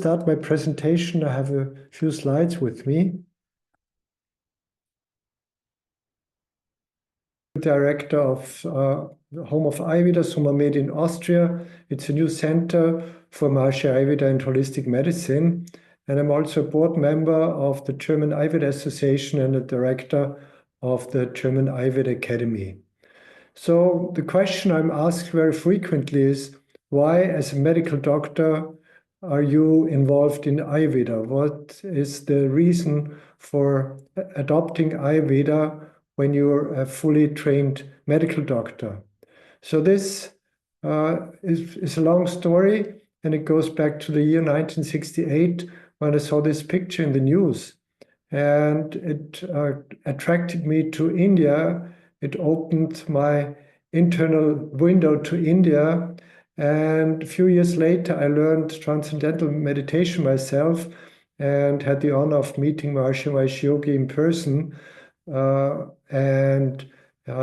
Start my presentation. I have a few slides with me. Director of Home of Ayurveda, Sommermed in Austria. It's a new center for Maharishi Ayurveda and holistic medicine. And I'm also a board member of the German Ayurveda Association and a director of the German Ayurveda Academy. So the question I'm asked very frequently is, why, as a medical doctor, are you involved in Ayurveda? What is the reason for adopting Ayurveda when you're a fully trained medical doctor? So this is a long story, and it goes back to the year 1968 when I saw this picture in the news. And it attracted me to India. It opened my internal window to India. And a few years later, I learned transcendental meditation myself and had the honor of meeting Maharishi Mahesh Yogi in person and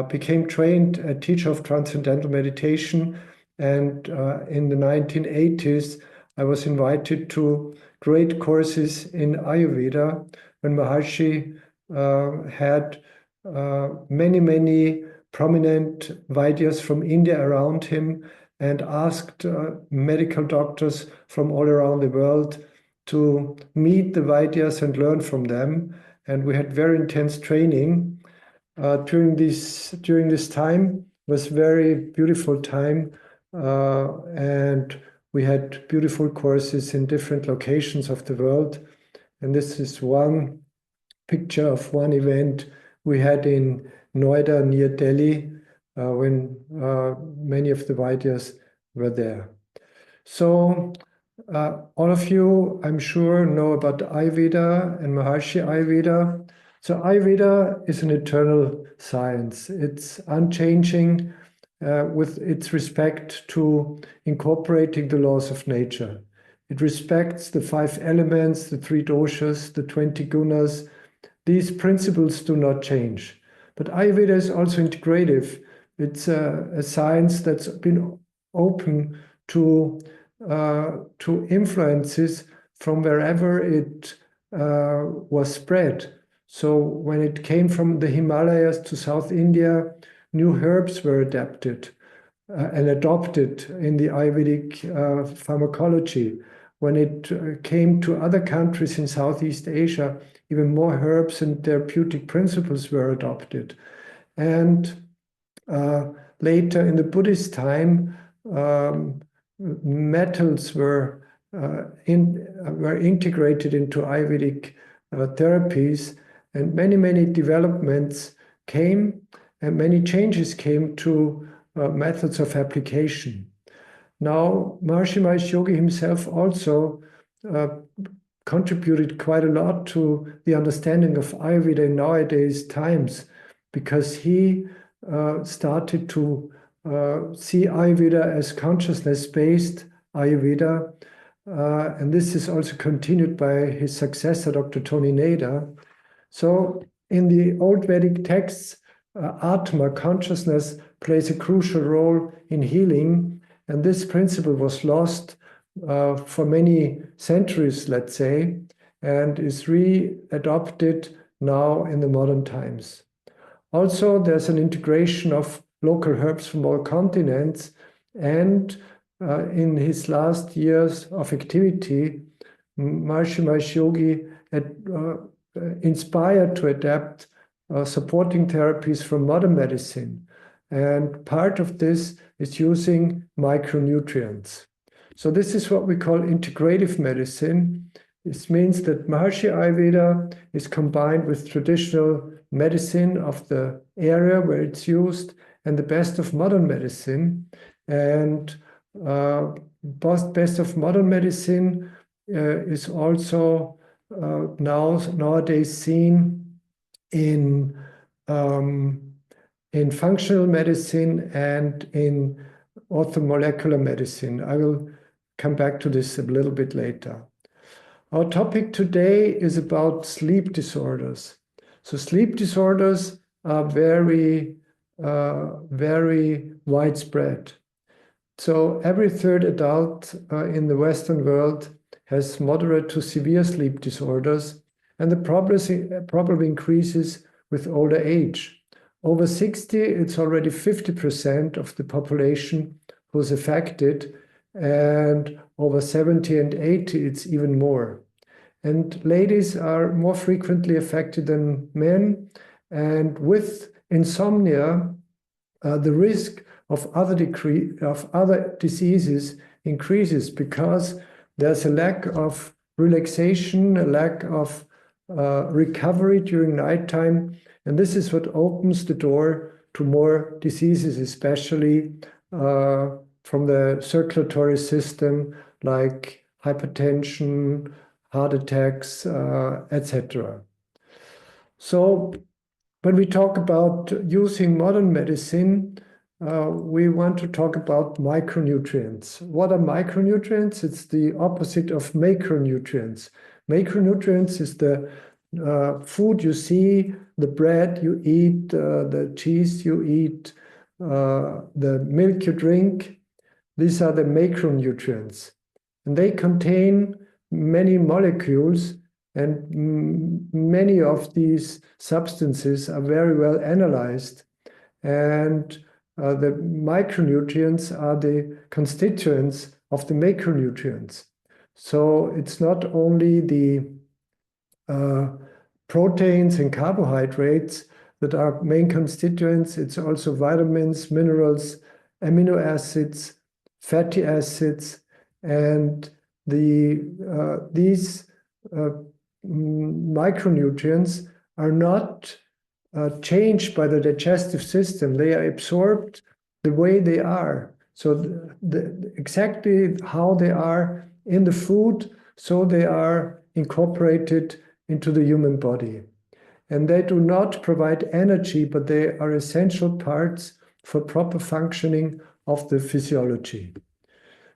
became trained a teacher of transcendental meditation. And in the 1980s, I was invited to great courses in Ayurveda when Maharishi had many prominent Vaidyas from India around him and asked medical doctors from all around the world to meet the Vaidyas and learn from them. And we had very intense training during this time. It was very beautiful time, and we had beautiful courses in different locations of the world. And this is one picture of one event we had in Noida near Delhi when many of the Vaidyas were there. So all of you, I'm sure, know about Ayurveda and Maharishi Ayurveda. So Ayurveda is an eternal science. It's unchanging with its respect to incorporating the laws of nature. It respects the 5 elements, the 3 doshas, the 20 gunas. These principles do not change. But Ayurveda is also integrative. It's a science that's been open to influences from wherever it was spread. So when it came from the Himalayas to South India, new herbs were adapted and adopted in the Ayurvedic pharmacology. When it came to other countries in Southeast Asia, even more herbs and therapeutic principles were adopted. And later in the Buddhist time, metals were integrated into Ayurvedic therapies, and many developments came, and many changes came to methods of application. Now, Maharishi Mahesh Yogi himself also contributed quite a lot to the understanding of Ayurveda in nowadays times, because he started to see Ayurveda as consciousness-based Ayurveda. And this is also continued by his successor, Dr. Tony Nader. So in the old Vedic texts, Atma, consciousness, plays a crucial role in healing. And this principle was lost for many centuries, let's say, and is re-adopted now in the modern times. Also, there's an integration of local herbs from all continents, and in his last years of activity, Maharishi Mahesh Yogi inspired to adapt supporting therapies from modern medicine. And part of this is using micronutrients. So this is what we call integrative medicine. This means that Maharishi Ayurveda is combined with traditional medicine of the area where it's used and the best of modern medicine. And best of modern medicine is also nowadays seen in functional medicine and in orthomolecular medicine. I will come back to this a little bit later. Our topic today is about sleep disorders. So sleep disorders are very widespread. So every 3rd adult in the Western world has moderate to severe sleep disorders, and the problem increases with older age. Over 60, it's already 50% of the population who's affected, and over 70 and 80, it's even more. And ladies are more frequently affected than men, and with insomnia, the risk of other diseases increases because there's a lack of relaxation, a lack of recovery during nighttime, and this is what opens the door to more diseases, especially from the circulatory system, like hypertension, heart attacks, etc. So when we talk about using modern medicine, we want to talk about micronutrients. What are micronutrients? It's the opposite of macronutrients. Macronutrients is the food you see, the bread you eat, the cheese you eat, the milk you drink. These are the macronutrients. And they contain many molecules, and many of these substances are very well analyzed. And the micronutrients are the constituents of the macronutrients. So it's not only the proteins and carbohydrates that are main constituents, it's also vitamins, minerals, amino acids, fatty acids, and these micronutrients are not changed by the digestive system. They are absorbed the way they are. So exactly how they are in the food, so they are incorporated into the human body. And they do not provide energy, but they are essential parts for proper functioning of the physiology.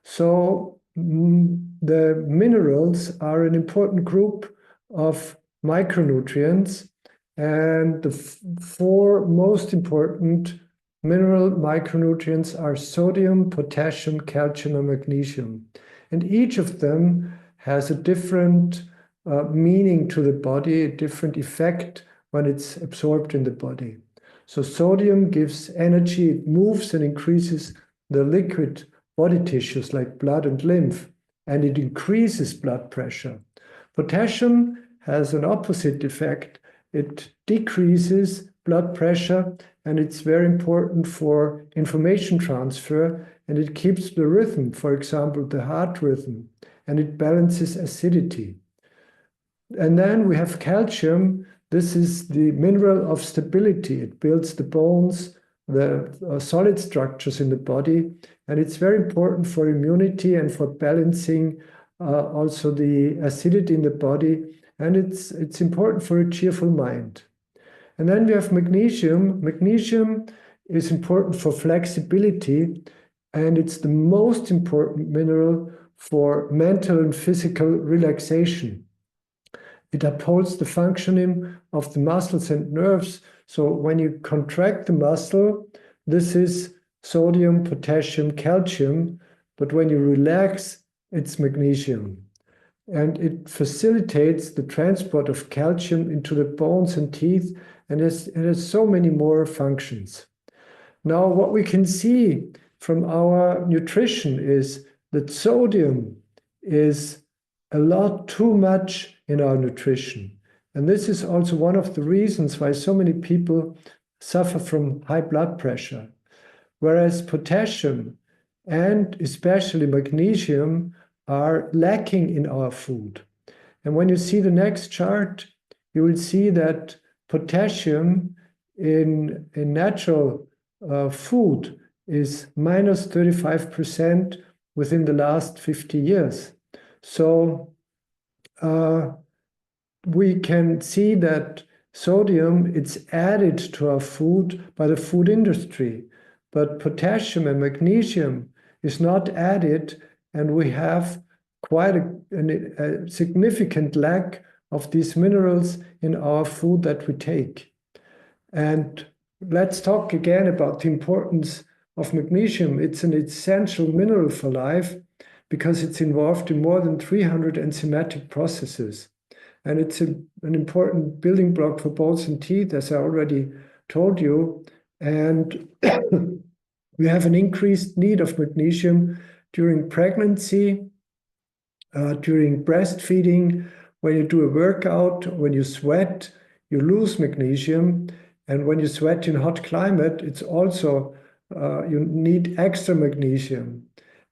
So the minerals are an important group of micronutrients, and the four most important mineral micronutrients are sodium, potassium, calcium, and magnesium. And each of them has a different meaning to the body, a different effect when it's absorbed in the body. So sodium gives energy, it moves and increases the liquid body tissues like blood and lymph, and it increases blood pressure. Potassium has an opposite effect. It decreases blood pressure, and it's very important for information transfer, and it keeps the rhythm, for example, the heart rhythm, and it balances acidity. And then we have calcium. This is the mineral of stability. It builds the bones, the solid structures in the body, and it's very important for immunity and for balancing also the acidity in the body, and it's important for a cheerful mind. And then we have magnesium. Magnesium is important for flexibility, and it's the most important mineral for mental and physical relaxation. It upholds the functioning of the muscles and nerves. So when you contract the muscle, this is sodium, potassium, calcium, but when you relax, it's magnesium. And it facilitates the transport of calcium into the bones and teeth, and it has so many more functions. Now, what we can see from our nutrition is that sodium is a lot too much in our nutrition. And this is also one of the reasons why so many people suffer from high blood pressure. Whereas potassium and especially magnesium are lacking in our food. And when you see the next chart, you will see that potassium in natural food is minus 35% within the last 50 years. So we can see that sodium, it's added to our food by the food industry, but potassium and magnesium is not added, and we have quite a significant lack of these minerals in our food that we take. And let's talk again about the importance of magnesium. It's an essential mineral for life because it's involved in more than 300 enzymatic processes. And it's an important building block for bones and teeth, as I already told you. And we have an increased need of magnesium during pregnancy, during breastfeeding, when you do a workout, when you sweat, you lose magnesium. And when you sweat in hot climate, it's also, you need extra magnesium.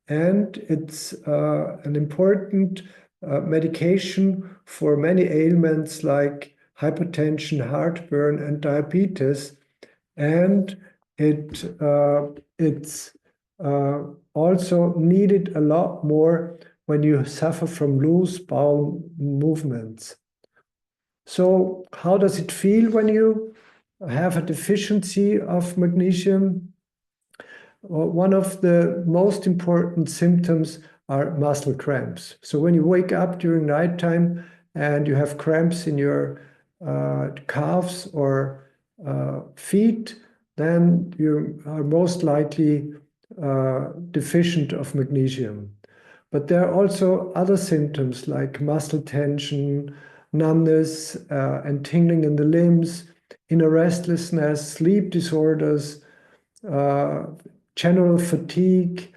And it's an important medication for many ailments like hypertension, heartburn, and diabetes. And it's also needed a lot more when you suffer from loose bowel movements. So how does it feel when you have a deficiency of magnesium? One of the most important symptoms are muscle cramps. So when you wake up during nighttime and you have cramps in your calves or feet, then you are most likely deficient of magnesium. But there are also other symptoms like muscle tension, numbness, and tingling in the limbs, inner restlessness, sleep disorders, general fatigue,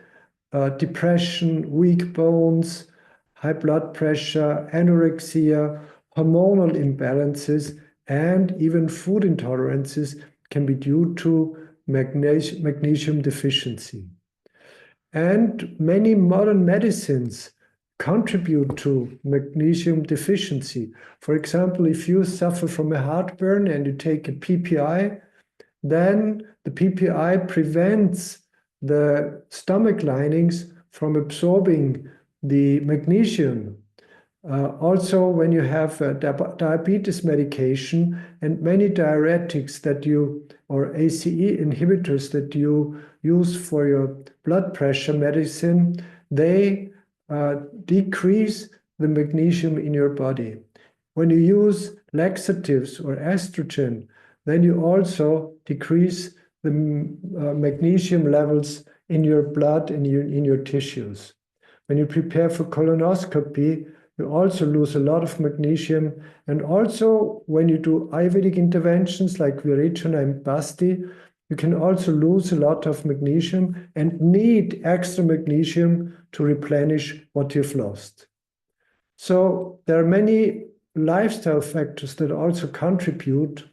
depression, weak bones, high blood pressure, anorexia, hormonal imbalances, and even food intolerances can be due to magnesium deficiency. And many modern medicines contribute to magnesium deficiency. For example, if you suffer from a heartburn and you take a PPI, then the PPI prevents the stomach linings from absorbing the magnesium. Also, when you have diabetes medication and many diuretics that you, or ACE inhibitors that you use for your blood pressure medicine, they decrease the magnesium in your body. When you use laxatives or estrogen, then you also decrease the magnesium levels in your blood and in your tissues. When you prepare for colonoscopy, you also lose a lot of magnesium. And also, when you do Ayurvedic interventions like Virechana and Basti, you can also lose a lot of magnesium and need extra magnesium to replenish what you've lost. So there are many lifestyle factors that also contribute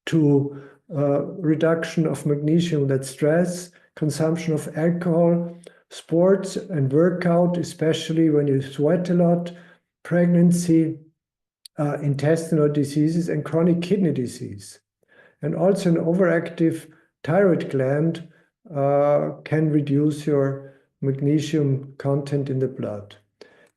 to reduction of magnesium. That's stress, consumption of alcohol, sports and workout, especially when you sweat a lot, pregnancy, intestinal diseases, and chronic kidney disease. And also an overactive thyroid gland can reduce your magnesium content in the blood.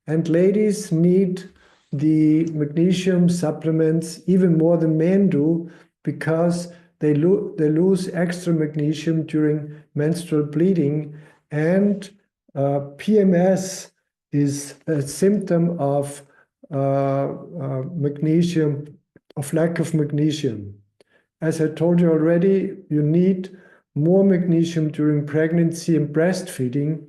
And ladies need the magnesium supplements even more than men do, because they lose extra magnesium during menstrual bleeding. And PMS is a symptom of magnesium, of lack of magnesium. As I told you already, you need more magnesium during pregnancy and breastfeeding.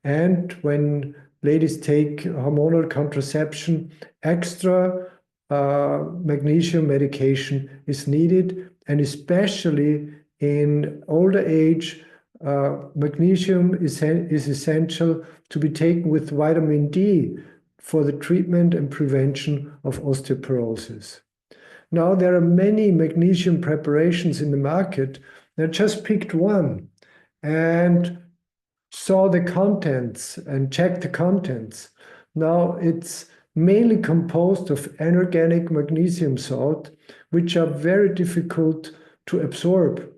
And when ladies take hormonal contraception, extra magnesium medication is needed. And especially in older age, magnesium is essential to be taken with vitamin D for the treatment and prevention of osteoporosis. Now, there are many magnesium preparations in the market. I just picked one and saw the contents and checked the contents. Now, it's mainly composed of anorganic magnesium salt, which are very difficult to absorb.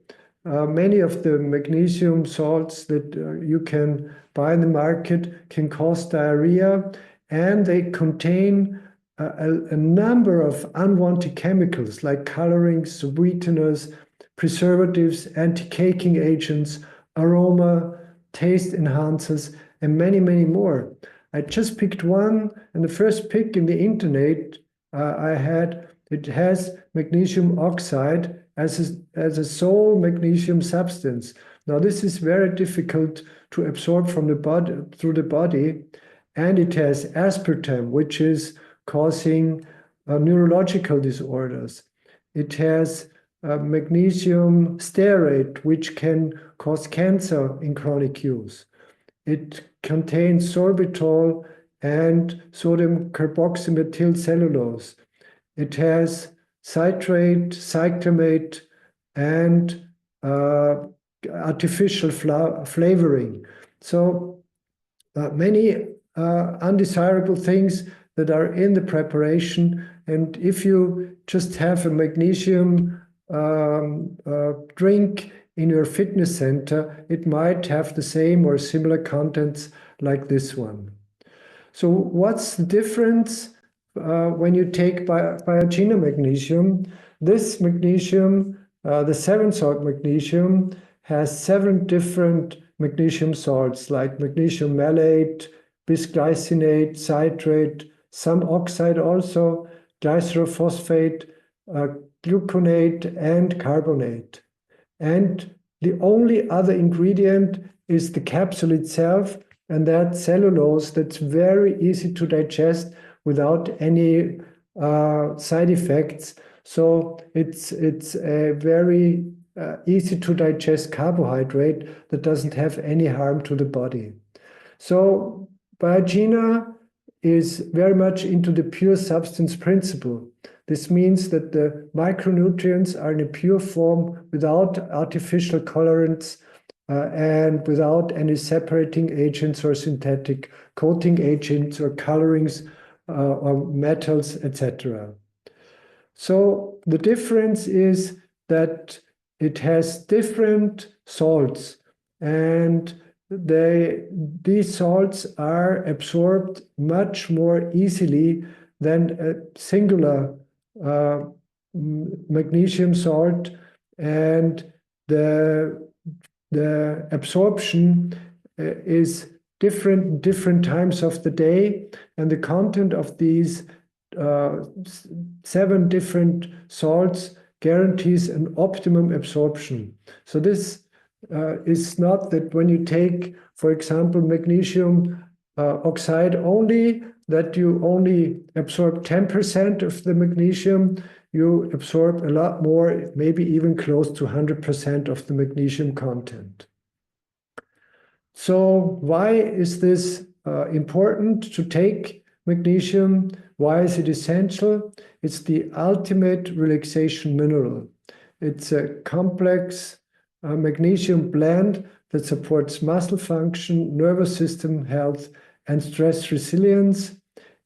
Many of the magnesium salts that you can buy in the market can cause diarrhea, and they contain a number of unwanted chemicals like colorings, sweeteners, preservatives, anti-caking agents, aroma, taste enhancers, and many, many more. I just picked one, and the first pick in the internet it has magnesium oxide as a sole magnesium substance. Now, this is very difficult to absorb from the body through the body, and it has aspartame, which is causing neurological disorders. It has magnesium stearate, which can cause cancer in chronic use. It contains sorbitol and sodium carboxymethyl cellulose. It has citrate, cyclamate, and artificial flavoring. So many undesirable things that are in the preparation. And if you just have a magnesium drink in your fitness center, it might have the same or similar contents like this one. So what's the difference when you take Ayurvedic magnesium? This magnesium, the 7-salt magnesium, has 7 different magnesium salts like magnesium malate, bisglycinate, citrate, some oxide also, glycerophosphate, gluconate, and carbonate. And the only other ingredient is the capsule itself, and that cellulose that's very easy to digest without any side effects. So it's a very easy to digest carbohydrate that doesn't have any harm to the body. So Biotina is very much into the pure substance principle. This means that the micronutrients are in a pure form without artificial colorants and without any separating agents or synthetic coating agents or colorings or metals, etc. So the difference is that it has different salts, and these salts are absorbed much more easily than a singular magnesium salt, and the absorption is different times of the day, and the content of these 7 different salts guarantees an optimum absorption. So this is not that when you take, for example, magnesium oxide only, that you only absorb 10% of the magnesium. You absorb a lot more, maybe even close to 100% of the magnesium content. So why is this important to take magnesium? Why is it essential? It's the ultimate relaxation mineral. It's a complex magnesium blend that supports muscle function, nervous system health, and stress resilience.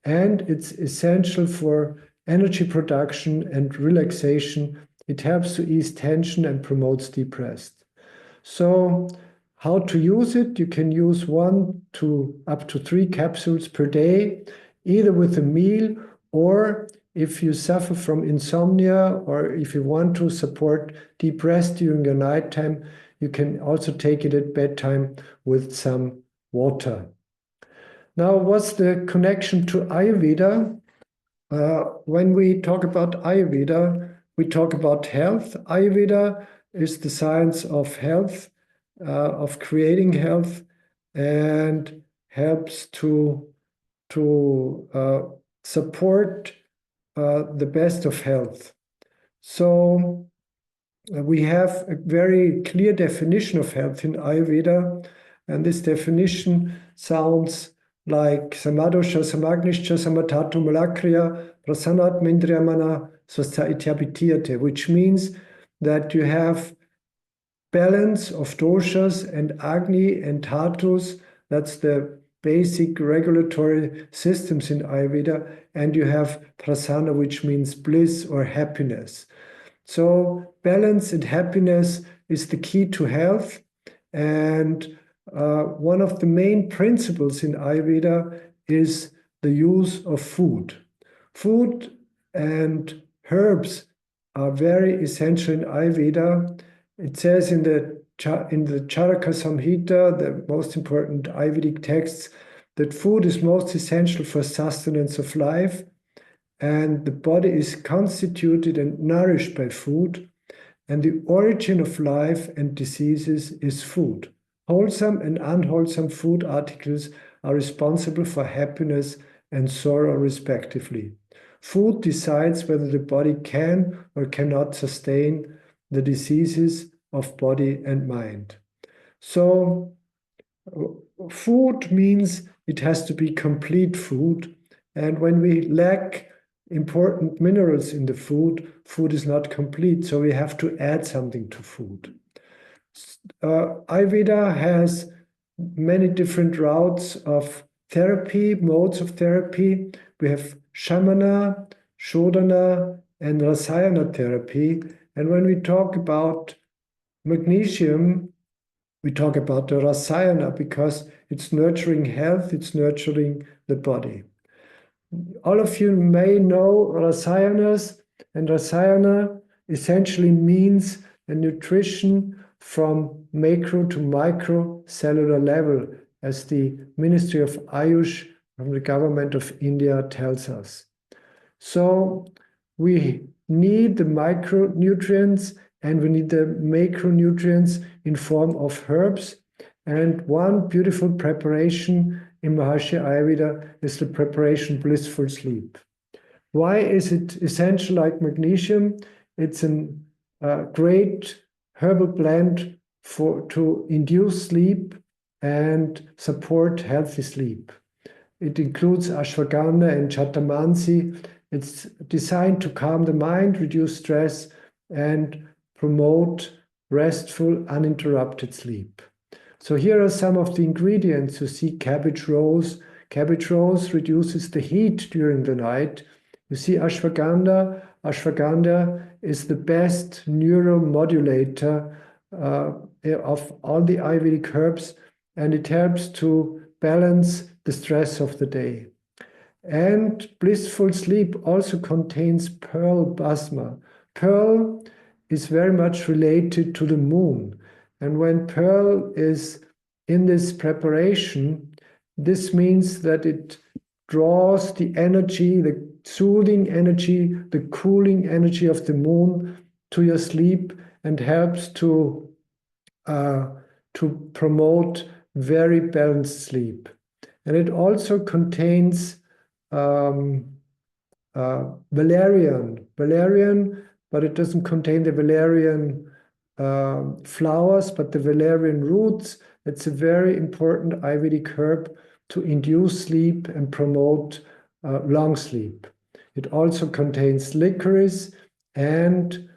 And it's essential for energy production and relaxation. It helps to ease tension and promotes deep rest. So how to use it? You can use 1 to up to 3 capsules per day, either with a meal, or if you suffer from insomnia, or if you want to support deep rest during your nighttime, you can also take it at bedtime with some water. Now, what's the connection to Ayurveda? When we talk about Ayurveda, we talk about health. Ayurveda is the science of health, of creating health, and helps to support the best of health. So we have a very clear definition of health in Ayurveda, and this definition sounds like samadosha, samagnischa, samatatu, malakriya, prasanat, mindriyamana, swastha ityabhitiyate, which means that you have balance of doshas and agni and dhatus. That's the basic regulatory systems in Ayurveda, and you have prasana, which means bliss or happiness. So balance and happiness is the key to health, and one of the main principles in Ayurveda is the use of food. Food and herbs are very essential in Ayurveda. It says in the Charaka Samhita, the most important Ayurvedic texts, that food is most essential for sustenance of life, and the body is constituted and nourished by food. and the origin of life and diseases is food. Wholesome and unwholesome food articles are responsible for happiness and sorrow, respectively. Food decides whether the body can or cannot sustain the diseases of body and mind. So, food means it has to be complete food. And when we lack important minerals in the food, food is not complete. So we have to add something to food. Ayurveda has many different routes of therapy, modes of therapy. We have Shamana, Shodhana, and Rasayana therapy. And when we talk about magnesium, we talk about the Rasayana because it's nurturing health, it's nurturing the body. All of you may know Rasayanas, and Rasayana essentially means a nutrition from macro to micro cellular level, as the Ministry of Ayush from the government of India tells us. So we need the micronutrients and we need the macronutrients in form of herbs. And one beautiful preparation in Maharishi Ayurveda is the preparation blissful sleep. Why is it essential like magnesium? It's a great herbal blend to induce sleep and support healthy sleep. It includes Ashwagandha and Jatamansi. It's designed to calm the mind, reduce stress, and promote restful, uninterrupted sleep. So here are some of the ingredients. You see cabbage rose. Cabbage rose reduces the heat during the night. You see ashwagandha. Ashwagandha is the best neuromodulator of all the Ayurvedic herbs, and it helps to balance the stress of the day. And blissful sleep also contains pearl basma. Pearl is very much related to the moon. And when pearl is in this preparation, this means that it draws the energy, the soothing energy, the cooling energy of the moon to your sleep and helps to promote very balanced sleep. And it also contains valerian, but it doesn't contain the valerian flowers, but the valerian roots. It's a very important Ayurvedic herb to induce sleep and promote long sleep. It also contains licorice and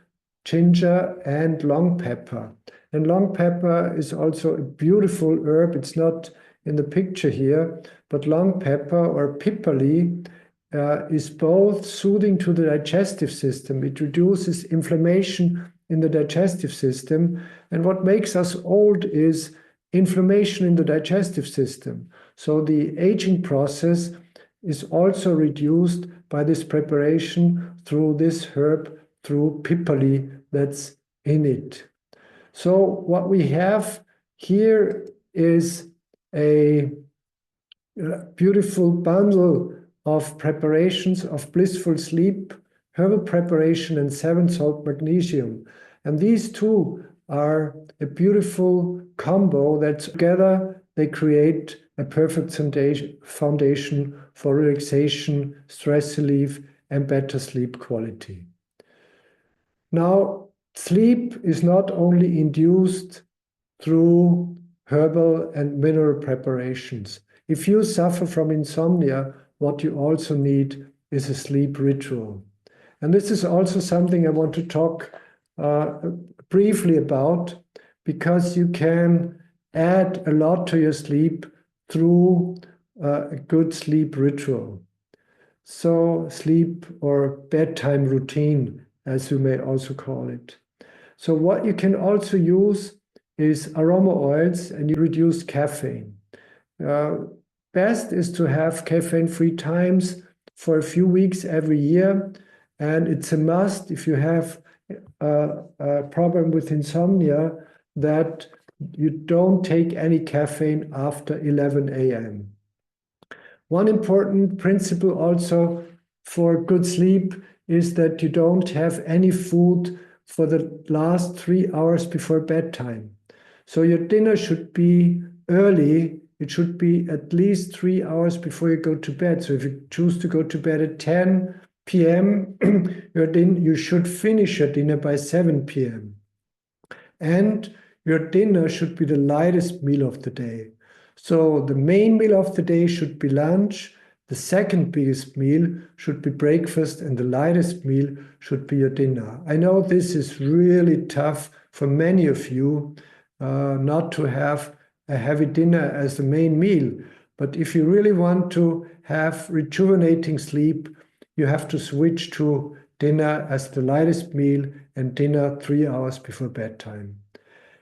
ginger and long pepper. And long pepper is also a beautiful herb. It's not in the picture here, but long pepper or pipali is both soothing to the digestive system. It reduces inflammation in the digestive system. And what makes us old is inflammation in the digestive system. So the aging process is also reduced by this preparation through this herb, through pipali that's in it. So what we have here is a beautiful bundle of preparations of blissful sleep, herbal preparation, and 7-salt magnesium. And these two are a beautiful combo that together they create a perfect foundation for relaxation, stress relief, and better sleep quality. Now, sleep is not only induced through herbal and mineral preparations. If you suffer from insomnia, what you also need is a sleep ritual. And this is also something I want to talk briefly about, because you can add a lot to your sleep through a good sleep ritual. So sleep or bedtime routine, as you may also call it. So what you can also use is aroma oils, and you reduce caffeine. Best is to have caffeine-free times for a few weeks every year, and it's a must if you have a problem with insomnia that you don't take any caffeine after 11 a.m. One important principle also for good sleep is that you don't have any food for the last 3 hours before bedtime. So your dinner should be early. It should be at least 3 hours before you go to bed. So if you choose to go to bed at 10 p.m., you should finish your dinner by 7 p.m. And your dinner should be the lightest meal of the day. So the main meal of the day should be lunch. The second biggest meal should be breakfast, and the lightest meal should be your dinner. I know this is really tough for many of you, not to have a heavy dinner as the main meal. But if you really want to have rejuvenating sleep, you have to switch to dinner as the lightest meal and dinner 3 hours before bedtime.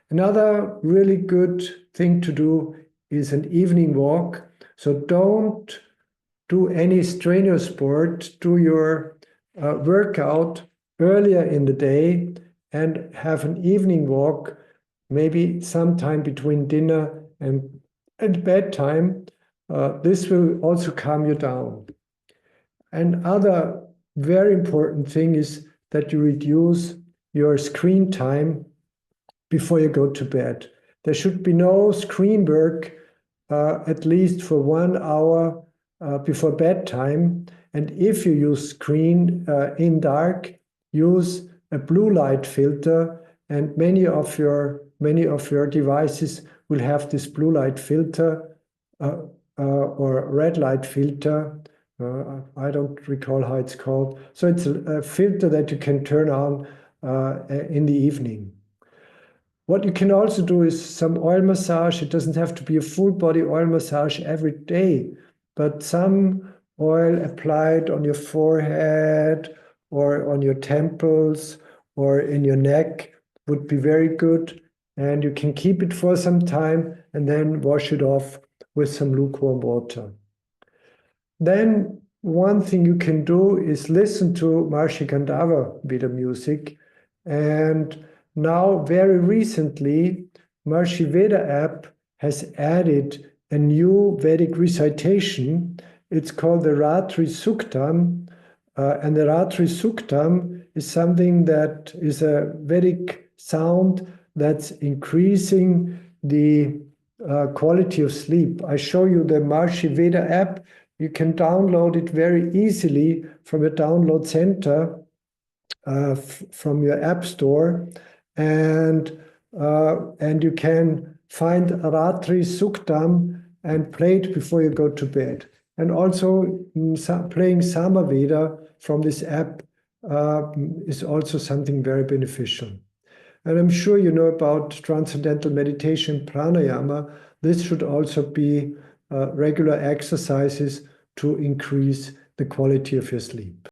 Another really good thing to do is an evening walk. So don't do any strenuous sport. Do your workout earlier in the day and have an evening walk, maybe sometime between dinner and bedtime. This will also calm you down. Another very important thing is that you reduce your screen time before you go to bed. There should be no screen work at least for 1 hour before bedtime. And if you use screen in dark, use a blue light filter, and many of your devices will have this blue light filter or red light filter. I don't recall how it's called. So it's a filter that you can turn on in the evening. What you can also do is some oil massage. It doesn't have to be a full body oil massage every day, but some oil applied on your forehead or on your temples or in your neck would be very good. And you can keep it for some time and then wash it off with some lukewarm water. Then one thing you can do is listen to Maharishi Gandharva Veda music. And now, very recently, Maharishi Veda app has added a new Vedic recitation. It's called the Ratri Suktam. And the Ratri Suktam is something that is a Vedic sound that's increasing the quality of sleep. I show you the Maharishi Veda app. You can download it very easily from a download center from your app store, and you can find Ratri Suktam and play it before you go to bed. And also playing Samaveda from this app is also something very beneficial. And I'm sure you know about transcendental meditation, pranayama. This should also be regular exercises to increase the quality of your sleep.